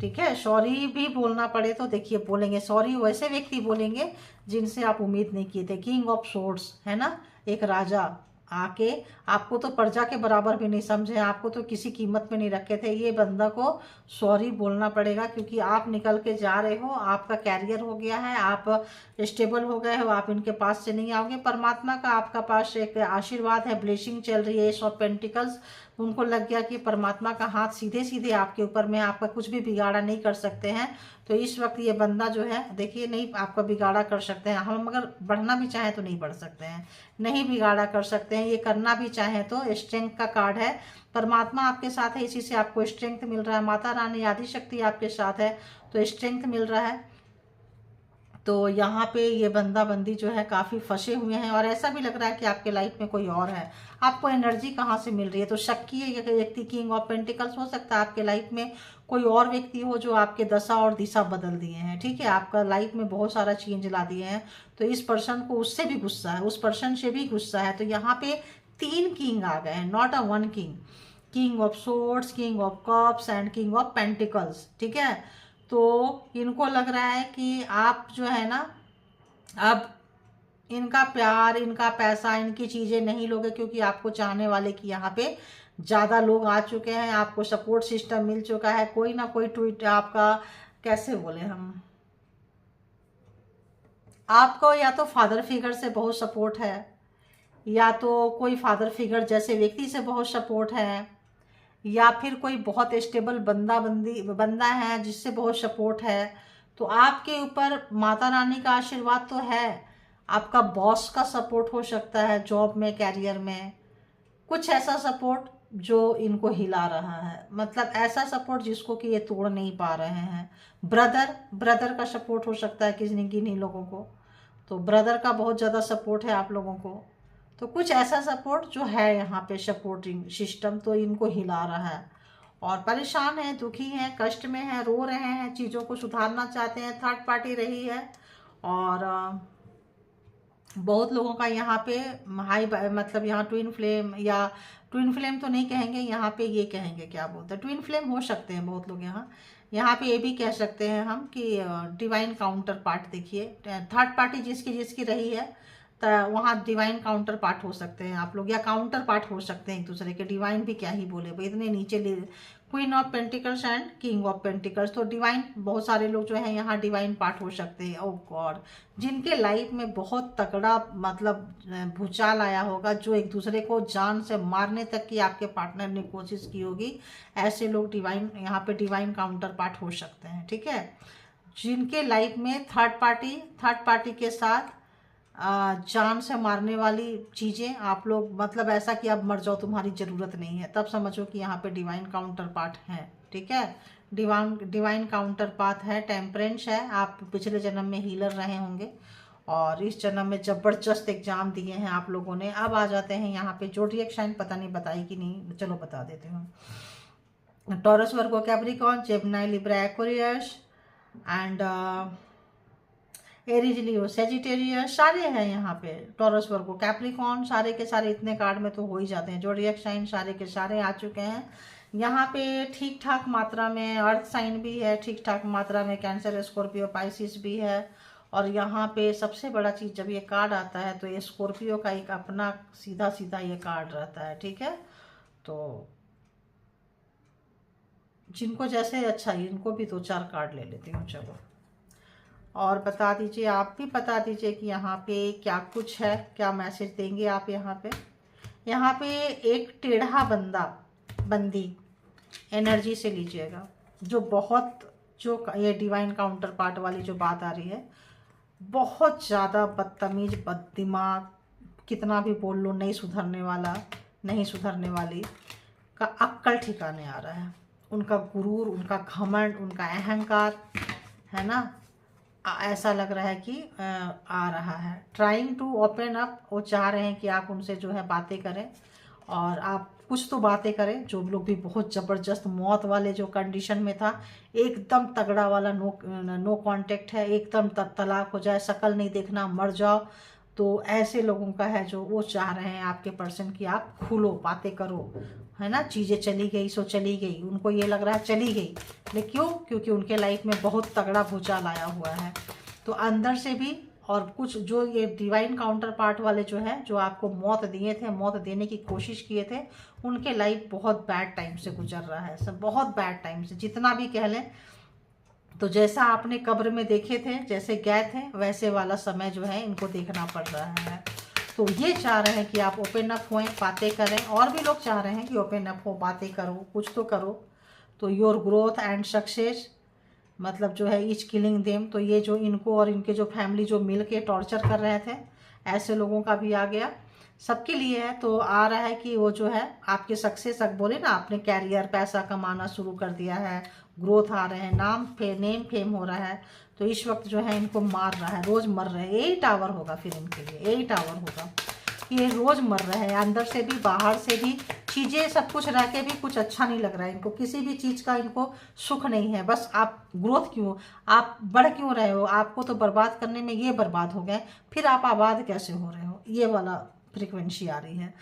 Speaker 1: ठीक है, सॉरी भी बोलना पड़े तो देखिए बोलेंगे सॉरी, वैसे व्यक्ति बोलेंगे जिनसे आप उम्मीद नहीं किए थे। किंग ऑफ सोर्ड्स है ना, एक राजा आके आपको तो प्रजा के बराबर भी नहीं समझे, आपको तो किसी कीमत में नहीं रखे थे। ये बंदा को सॉरी बोलना पड़ेगा, क्योंकि आप निकल के जा रहे हो, आपका कैरियर हो गया है, आप स्टेबल हो गए हो, आप इनके पास से नहीं आओगे। परमात्मा का आपका पास एक आशीर्वाद है, ब्लेसिंग चल रही है, एस ऑफ पेंटिकल्स। उनको लग गया कि परमात्मा का हाथ सीधे सीधे आपके ऊपर में, आपका कुछ भी बिगाड़ा नहीं कर सकते हैं। तो इस वक्त ये बंदा जो है देखिए, नहीं आपका बिगाड़ा कर सकते हैं हम, अगर बढ़ना भी चाहें तो नहीं बढ़ सकते हैं, नहीं बिगाड़ा कर सकते हैं। ये करना भी चाहें तो स्ट्रेंथ का कार्ड है, परमात्मा आपके साथ है, इसी से आपको स्ट्रेंथ मिल रहा है। माता रानी आदि शक्ति आपके साथ है, तो स्ट्रेंथ मिल रहा है। तो यहाँ पे ये बंदा बंदी जो है काफ़ी फंसे हुए हैं, और ऐसा भी लग रहा है कि आपके लाइफ में कोई और है। आपको एनर्जी कहाँ से मिल रही है, तो शक की ये व्यक्ति किंग ऑफ पेंटिकल्स हो सकता है आपके लाइफ में कोई और व्यक्ति हो जो आपके दशा और दिशा बदल दिए हैं। ठीक है, आपका लाइफ में बहुत सारा चेंज ला दिए हैं। तो इस पर्सन को उससे भी गुस्सा है, उस पर्सन से भी गुस्सा है। तो यहाँ पे 3 किंग आ गए हैं, not a 1 king. King of swords, king of cups and king of pentacles. ठीक है, तो इनको लग रहा है कि आप जो है ना, अब इनका प्यार, इनका पैसा, इनकी चीज़ें नहीं लोगे, क्योंकि आपको चाहने वाले कि यहाँ पे ज़्यादा लोग आ चुके हैं, आपको सपोर्ट सिस्टम मिल चुका है। कोई ना कोई ट्वीट आपका, कैसे बोले हम, आपको या तो फादर फिगर से बहुत सपोर्ट है, या तो कोई फादर फिगर जैसे व्यक्ति से बहुत सपोर्ट है, या फिर कोई बहुत स्टेबल बंदा है जिससे बहुत सपोर्ट है। तो आपके ऊपर माता रानी का आशीर्वाद तो है, आपका बॉस का सपोर्ट हो सकता है, जॉब में, कैरियर में कुछ ऐसा सपोर्ट जो इनको हिला रहा है, मतलब ऐसा सपोर्ट जिसको कि ये तोड़ नहीं पा रहे हैं। ब्रदर का सपोर्ट हो सकता है किन्हीं लोगों को, तो ब्रदर का बहुत ज़्यादा सपोर्ट है आप लोगों को। तो कुछ ऐसा सपोर्ट जो है यहाँ पे, सपोर्टिंग सिस्टम तो इनको हिला रहा है, और परेशान है, दुखी हैं, कष्ट में हैं, रो रहे हैं, चीज़ों को सुधारना चाहते हैं। थर्ड पार्टी रही है, और बहुत लोगों का यहाँ पे मतलब यहाँ ट्विन फ्लेम, या ट्विन फ्लेम तो नहीं कहेंगे यहाँ पे, ये कहेंगे क्या बोलते हैं, ट्विन फ्लेम हो सकते हैं बहुत लोग यहाँ पे ये भी कह सकते हैं हम कि डिवाइन काउंटर पार्ट। देखिए थर्ड पार्टी जिसकी जिसकी रही है, तो वहाँ डिवाइन काउंटर पार्ट हो सकते हैं आप लोग, या काउंटर पार्ट हो सकते हैं एक दूसरे के। डिवाइन भी क्या ही बोले भाई, इतने नीचे queen of pentacles and king of pentacles, तो डिवाइन बहुत सारे लोग जो हैं यहाँ डिवाइन पार्ट हो सकते हैं। ओ गॉड, जिनके लाइफ में बहुत तगड़ा मतलब भूचाल आया होगा, जो एक दूसरे को जान से मारने तक की आपके पार्टनर ने कोशिश की होगी, ऐसे लोग डिवाइन यहाँ पे डिवाइन काउंटर पार्ट हो सकते हैं। ठीक है, जिनके लाइफ में थर्ड पार्टी के साथ जान से मारने वाली चीज़ें आप लोग, मतलब ऐसा कि अब मर जाओ तुम्हारी ज़रूरत नहीं है, तब समझो कि यहाँ पे डिवाइन काउंटर पार्ट है। ठीक है, डिवाइन काउंटर पार्ट है, टेम्परेंस है। आप पिछले जन्म में हीलर रहे होंगे और इस जन्म में ज़बरदस्त एग्जाम दिए हैं आप लोगों ने। अब आ जाते हैं यहाँ पे जोडिएक साइन, पता नहीं बताई कि नहीं, चलो बता देती हूँ। Taurus, Virgo, Capricorn, Gemini, Libra, Aquarius and Aries, Leo, Sagittarius, सारे हैं यहाँ पे। टॉरस, वर्गो, कैप्रिकॉर्न, सारे के सारे इतने कार्ड में तो हो ही जाते हैं। जोडिएक साइन सारे के सारे आ चुके हैं यहाँ पे। ठीक ठाक मात्रा में अर्थ साइन भी है, ठीक ठाक मात्रा में कैंसर, स्कॉर्पियो, पाइसिस भी है। और यहाँ पे सबसे बड़ा चीज़, जब ये कार्ड आता है तो ये स्कॉर्पियो का एक अपना सीधा सीधा ये कार्ड रहता है। ठीक है, तो जिनको जैसे अच्छा, इनको भी 2-4 कार्ड ले लेती हूँ। चलो, और बता दीजिए, आप भी बता दीजिए कि यहाँ पे क्या कुछ है, क्या मैसेज देंगे आप यहाँ पे एक टेढ़ा बंदी एनर्जी से लीजिएगा, जो बहुत, जो ये डिवाइन काउंटर पार्ट वाली जो बात आ रही है, बहुत ज़्यादा बदतमीज, बददिमाग, कितना भी बोल लो नहीं सुधरने वाला, नहीं सुधरने वाली का अक्ल ठिकाने आ रहा है। उनका गुरूर, उनका घमंड, उनका अहंकार है ना, ऐसा लग रहा है कि आ रहा है। ट्राइंग टू ओपन अप, वो चाह रहे हैं कि आप उनसे जो है बातें करें, और आप कुछ तो बातें करें। जो लोग भी बहुत ज़बरदस्त मौत वाले जो कंडीशन में था, एकदम तगड़ा वाला नो कांटेक्ट है, एकदम तलाक हो जाए, शक्ल नहीं देखना, मर जाओ, तो ऐसे लोगों का है जो वो चाह रहे हैं आपके पर्सन की आप खुलो, बातें करो, है ना। चीज़ें चली गई सो चली गई, उनको ये लग रहा है चली गई, लेकिन क्यों? क्योंकि उनके लाइफ में बहुत तगड़ा भूचाल आया हुआ है। तो अंदर से भी, और कुछ जो ये डिवाइन काउंटर पार्ट वाले जो है, जो आपको मौत दिए थे, मौत देने की कोशिश किए थे, उनके लाइफ बहुत बैड टाइम से गुजर रहा है सब, बहुत बैड टाइम से, जितना भी कह लें। तो जैसा आपने कब्र में देखे थे, जैसे गए थे, वैसे वाला समय जो है इनको देखना पड़ रहा है। तो ये चाह रहे हैं कि आप ओपन अप होएं, बातें करें, और भी लोग चाह रहे हैं कि ओपन अप हो, बातें करो, कुछ तो करो। तो योर ग्रोथ एंड सक्सेस, मतलब जो है ईच किलिंग देम, तो ये जो इनको और इनके जो फैमिली जो मिल के टॉर्चर कर रहे थे, ऐसे लोगों का भी आ गया, सबके लिए है। तो आ रहा है कि वो जो है आपके सक्सेस, बोले ना, आपने कैरियर, पैसा कमाना शुरू कर दिया है, ग्रोथ आ रहे हैं, नेम फेम हो रहा है। तो इस वक्त जो है इनको मार रहा है, रोज़ मर रहे हैं। यही टावर होगा फिर इनके लिए, यही टावर होगा, ये रोज़ मर रहे हैं, अंदर से भी बाहर से भी। चीज़ें सब कुछ रह के भी कुछ अच्छा नहीं लग रहा है इनको, किसी भी चीज़ का इनको सुख नहीं है। बस आप ग्रोथ क्यों, आप बढ़ क्यों रहे हो, आपको तो बर्बाद करने में ये बर्बाद हो गए, फिर आप आबाद कैसे हो रहे हो, ये वाला फ्रिक्वेंसी आ रही है।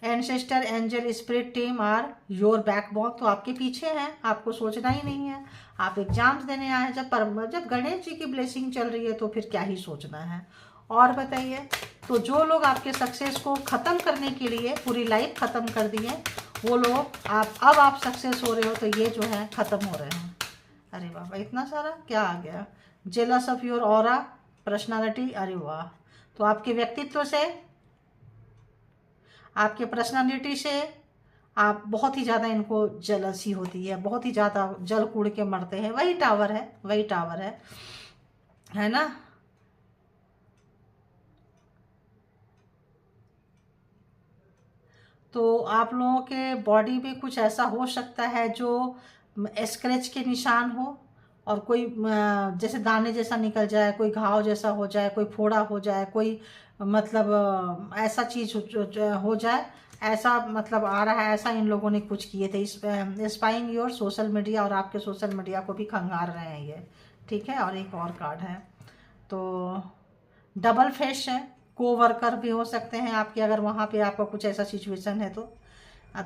Speaker 1: Ancestor, angel, spirit team are your backbone, तो आपके पीछे हैं, आपको सोचना ही नहीं है। आप एग्जाम्स देने आए हैं, जब गणेश जी की ब्लेसिंग चल रही है तो फिर क्या ही सोचना है। और बताइए, तो जो लोग आपके सक्सेस को ख़त्म करने के लिए पूरी लाइफ ख़त्म कर दिए, वो लोग अब आप सक्सेस हो रहे हो, तो ये जो है ख़त्म हो रहे हैं। अरे बाबा, इतना सारा क्या आ गया। Jealous of your aura, personality, अरे वाह। तो आपके व्यक्तित्व से, आपके पर्सनालिटी से आप बहुत ही ज़्यादा, इनको जलसी होती है, बहुत ही ज़्यादा जल कूड़ के मरते हैं। वही टावर है, वही टावर है ना। तो आप लोगों के बॉडी पे कुछ ऐसा हो सकता है जो स्क्रैच के निशान हो, और कोई जैसे दाने जैसा निकल जाए, कोई घाव जैसा हो जाए, कोई फोड़ा हो जाए, कोई मतलब ऐसा चीज़ हो जाए, ऐसा मतलब आ रहा है। ऐसा इन लोगों ने कुछ किए थे। स्पाइंग योर सोशल मीडिया, और आपके सोशल मीडिया को भी खंगार रहे हैं ये। ठीक है, और एक और कार्ड है, तो डबल फेस है, को वर्कर भी हो सकते हैं आपके, अगर वहाँ पे आपका कुछ ऐसा सिचुएशन है तो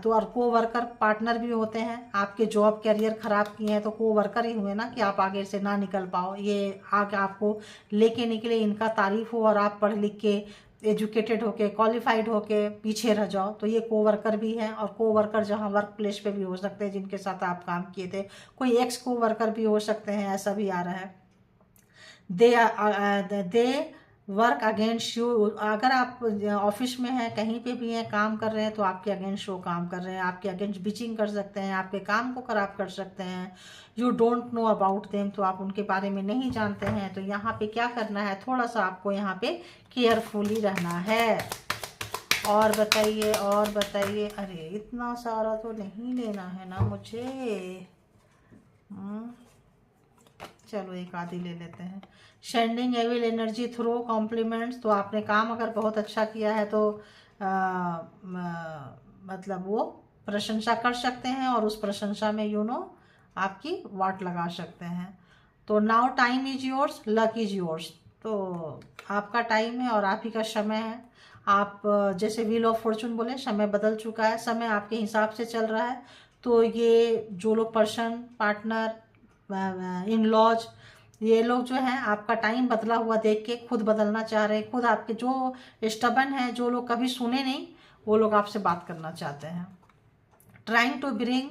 Speaker 1: और को वर्कर पार्टनर भी होते हैं। आपके जॉब कैरियर ख़राब किए हैं तो को वर्कर ही हुए ना, कि आप आगे से ना निकल पाओ, ये आगे आपको लेके निकले, इनका तारीफ हो, और आप पढ़ लिख के एजुकेटेड होके, क्वालिफाइड होके पीछे रह जाओ, तो ये को वर्कर भी है। और को वर्कर जहाँ वर्क प्लेस पे भी हो सकते हैं, जिनके साथ आप काम किए थे, कोई एक्स को वर्कर भी हो सकते हैं, ऐसा भी आ रहा है। They work against you. अगर आप ऑफिस में हैं, कहीं पे भी हैं, काम कर रहे हैं, तो आपके अगेंस्ट वो काम कर रहे हैं, आपके अगेंस्ट बिचिंग कर सकते हैं, आपके काम को खराब कर सकते हैं। You don't know about them, तो आप उनके बारे में नहीं जानते हैं। तो यहाँ पे क्या करना है, थोड़ा सा आपको यहाँ पे केयरफुली रहना है। और बताइए, और बताइए। अरे इतना सारा तो नहीं लेना है ना मुझे। चलो एक आधी ले लेते हैं। शेंडिंग एविल एनर्जी थ्रो कॉम्प्लीमेंट्स। तो आपने काम अगर बहुत अच्छा किया है तो मतलब वो प्रशंसा कर सकते हैं, और उस प्रशंसा में आपकी वाट लगा सकते हैं। तो now time is yours, luck is yours. तो आपका टाइम है और आप ही का समय है। आप जैसे व्हील ऑफ फॉर्चून बोले, समय बदल चुका है, समय आपके हिसाब से चल रहा है। तो ये जो लोग पर्सन, पार्टनर, इन लॉज, ये लोग जो हैं आपका टाइम बदला हुआ देख के खुद बदलना चाह रहे हैं। खुद आपके जो स्टबन हैं, जो लोग कभी सुने नहीं, वो लोग आपसे बात करना चाहते हैं। ट्राइंग टू ब्रिंग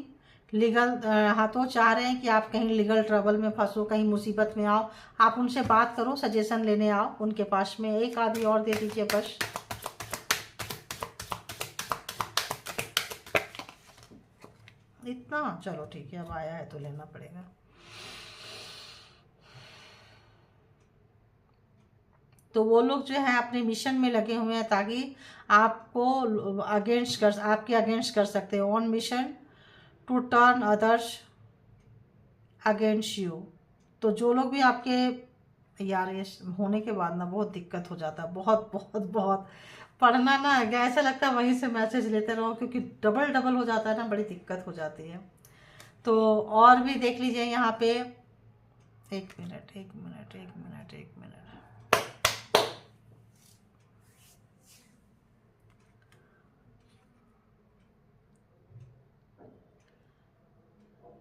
Speaker 1: लीगल, हाथों चाह रहे हैं कि आप कहीं लीगल ट्रबल में फंसो, कहीं मुसीबत में आओ। आप उनसे बात करो, सजेशन लेने आओ उनके पास में। एक आधी और दे दीजिए बस। इतना, चलो ठीक है, अब आया है तो लेना पड़ेगा। तो वो लोग जो है अपने मिशन में लगे हुए हैं, ताकि आपको आपके अगेंस्ट कर सकते हैं। On mission to turn others against you. तो जो लोग भी आपके, यार ये होने के बाद ना बहुत दिक्कत हो जाता है, बहुत बहुत बहुत। पढ़ना ना ऐसा लगता है वहीं से मैसेज लेते रहो, क्योंकि डबल डबल हो जाता है ना, बड़ी दिक्कत हो जाती है। तो और भी देख लीजिए यहाँ पे। एक मिनट, एक मिनट, एक मिनट, एक मिनट।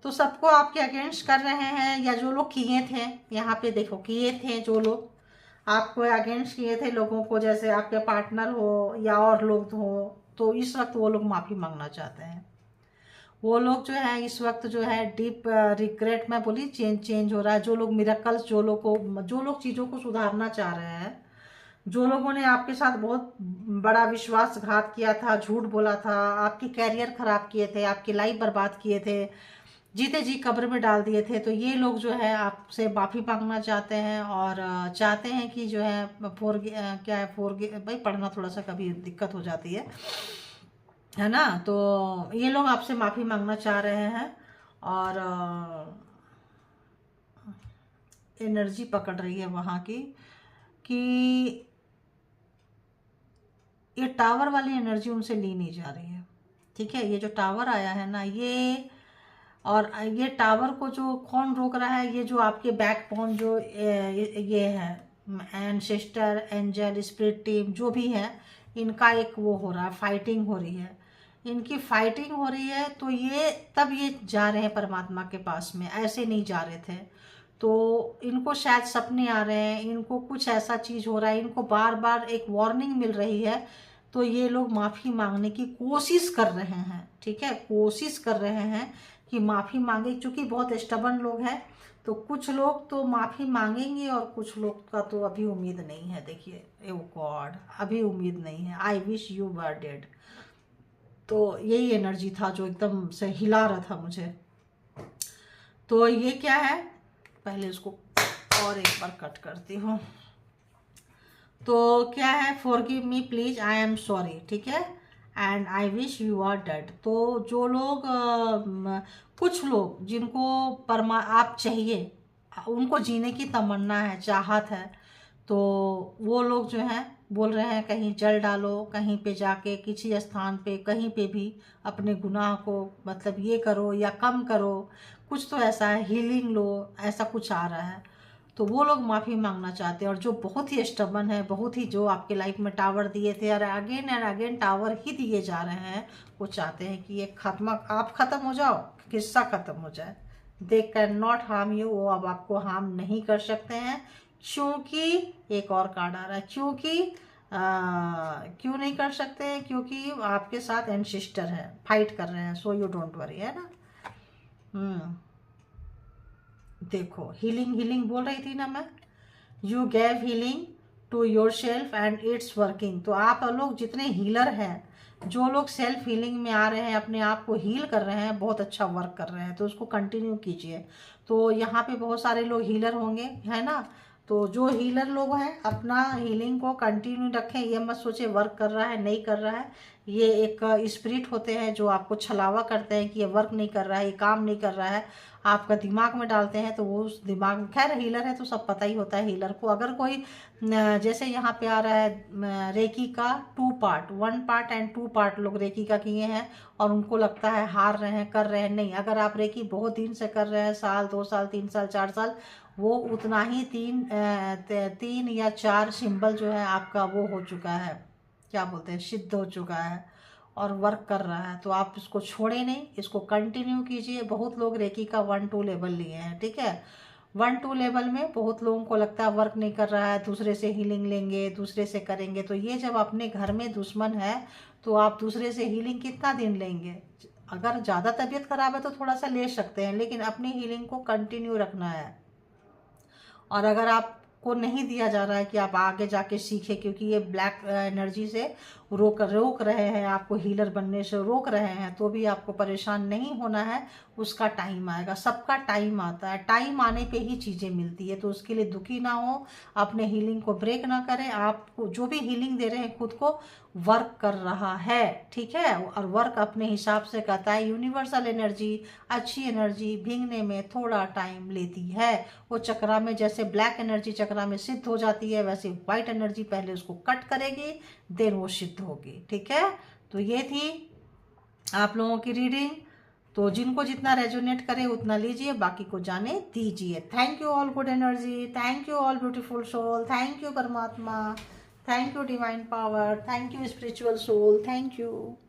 Speaker 1: तो सबको आपके अगेंस्ट कर रहे हैं, या जो लोग किए थे, यहाँ पे देखो, किए थे जो लोग आपको अगेंस्ट किए थे लोगों को, जैसे आपके पार्टनर हो या और लोग हो, तो इस वक्त वो लोग माफ़ी मांगना चाहते हैं। वो लोग जो है इस वक्त जो है डीप रिग्रेट में बोली, चेंज हो रहा है। जो लोग मिरेकल्स, जो लोग चीज़ों को सुधारना चाह रहे हैं, जो लोगों ने आपके साथ बहुत बड़ा विश्वासघात किया था, झूठ बोला था, आपकी कैरियर खराब किए थे, आपकी लाइफ बर्बाद किए थे, जीते जी कब्र में डाल दिए थे, तो ये लोग जो है आपसे माफ़ी मांगना चाहते हैं। और चाहते हैं कि जो है क्या है, भाई पढ़ना थोड़ा सा कभी दिक्कत हो जाती है ना। तो ये लोग आपसे माफ़ी मांगना चाह रहे हैं। और एनर्जी पकड़ रही है वहाँ की, कि ये टावर वाली एनर्जी उनसे ली नहीं जा रही है। ठीक है, ये जो टावर आया है ना, और ये टावर को जो कौन रोक रहा है, ये जो आपके बैकबोन जो ये है, एंसेस्टर, एंजल, स्पिरिट टीम, जो भी है, इनका एक वो हो रहा है, फाइटिंग हो रही है, इनकी फाइटिंग हो रही है। तो ये जा रहे हैं परमात्मा के पास में, ऐसे नहीं जा रहे थे। तो इनको शायद सपने आ रहे हैं, इनको कुछ ऐसा चीज़ हो रहा है, इनको बार बार एक वार्निंग मिल रही है। तो ये लोग माफ़ी मांगने की कोशिश कर रहे हैं। ठीक है, कोशिश कर रहे हैं कि माफ़ी मांगे, क्योंकि बहुत स्टबन लोग हैं। तो कुछ लोग तो माफ़ी मांगेंगे, और कुछ लोग का तो अभी उम्मीद नहीं है। देखिए, ओ गॉड, अभी उम्मीद नहीं है। आई विश यू वर डेड। तो यही एनर्जी था जो एकदम से हिला रहा था मुझे। तो ये क्या है, पहले इसको और एक बार कट करती हूँ। तो क्या है, forgive me please, I am sorry. ठीक है, and I wish you are dead. तो जो लोग कुछ लोग जिनको आप चाहिए, उनको जीने की तमन्ना है, चाहत है, तो वो लोग जो हैं बोल रहे हैं कहीं जल डालो, कहीं पे जाके किसी स्थान पे, कहीं पे भी अपने गुनाह को मतलब ये करो या कम करो, कुछ तो ऐसा है, हीलिंग लो, ऐसा कुछ आ रहा है। तो वो लोग माफ़ी मांगना चाहते हैं। और जो बहुत ही स्टबन है, बहुत ही, जो आपके लाइफ में टावर दिए थे और अगेन एंड अगेन टावर ही दिए जा रहे हैं, वो चाहते हैं कि ये आप ख़त्म हो जाओ, किस्सा ख़त्म हो जाए। They can not harm you, वो अब आपको हार्म नहीं कर सकते हैं। क्योंकि एक और कार्ड आ रहा है, क्यों नहीं कर सकते हैं, क्योंकि आपके साथ एंसेस्टर है, फाइट कर रहे हैं। सो यू डोंट वरी, है ना। देखो, हीलिंग हीलिंग बोल रही थी ना मैं, you gave healing to your self and it's working. तो आप लोग जितने हीलर हैं, जो लोग सेल्फ हीलिंग में आ रहे हैं, अपने आप को हील कर रहे हैं, बहुत अच्छा वर्क कर रहे हैं, तो उसको कंटिन्यू कीजिए। तो यहाँ पे बहुत सारे लोग हीलर होंगे, है ना। तो जो हीलर लोग हैं अपना हीलिंग को कंटिन्यू रखें, ये मत सोचे वर्क कर रहा है नहीं कर रहा है। ये एक स्पिरिट होते हैं जो आपको छलावा करते हैं कि ये वर्क नहीं कर रहा है, ये काम नहीं कर रहा है, आपका दिमाग में डालते हैं। तो वो उस दिमाग में, खैर हीलर है तो सब पता ही होता है हीलर को। अगर कोई जैसे यहाँ पे आ रहा है रेकी का 2 पार्ट, 1 पार्ट एंड 2 पार्ट लोग रेकी का किए हैं और उनको लगता है हार रहे हैं, कर रहे हैं, नहीं। अगर आप रेकी बहुत दिन से कर रहे हैं, साल 2 साल 3 साल 4 साल, वो उतना ही 3 या 4 सिंबल जो है आपका वो हो चुका है, क्या बोलते हैं, सिद्ध हो चुका है और वर्क कर रहा है। तो आप इसको छोड़े नहीं, इसको कंटिन्यू कीजिए। बहुत लोग रेकी का 1-2 लेवल लिए हैं, ठीक है। 1-2 लेवल में बहुत लोगों को लगता है वर्क नहीं कर रहा है, दूसरे से हीलिंग लेंगे, दूसरे से करेंगे। तो ये जब अपने घर में दुश्मन है तो आप दूसरे से हीलिंग कितना दिन लेंगे। अगर ज़्यादा तबीयत खराब है तो थोड़ा सा ले सकते हैं, लेकिन अपनी हीलिंग को कंटिन्यू रखना है। और अगर आपको नहीं दिया जा रहा है कि आप आगे जाके सीखें, क्योंकि ये ब्लैक एनर्जी से रोक रहे हैं, आपको हीलर बनने से रोक रहे हैं, तो भी आपको परेशान नहीं होना है। उसका टाइम आएगा, सबका टाइम आता है, टाइम आने पे ही चीज़ें मिलती है। तो उसके लिए दुखी ना हो, अपने हीलिंग को ब्रेक ना करें। आपको जो भी हीलिंग दे रहे हैं खुद को वर्क कर रहा है, ठीक है। और वर्क अपने हिसाब से करता है। यूनिवर्सल एनर्जी, अच्छी एनर्जी भीगने में थोड़ा टाइम लेती है। वो चक्रा में, जैसे ब्लैक एनर्जी चक्रा में सिद्ध हो जाती है, वैसे व्हाइट एनर्जी पहले उसको कट करेगी, देन वो सिद्ध होगी, ठीक है। तो ये थी आप लोगों की रीडिंग। तो जिनको जितना रेजोनेट करे उतना लीजिए, बाकी को जाने दीजिए। Thank you all good energy, thank you all beautiful soul, thank you परमात्मा, thank you divine power, thank you spiritual soul, thank you.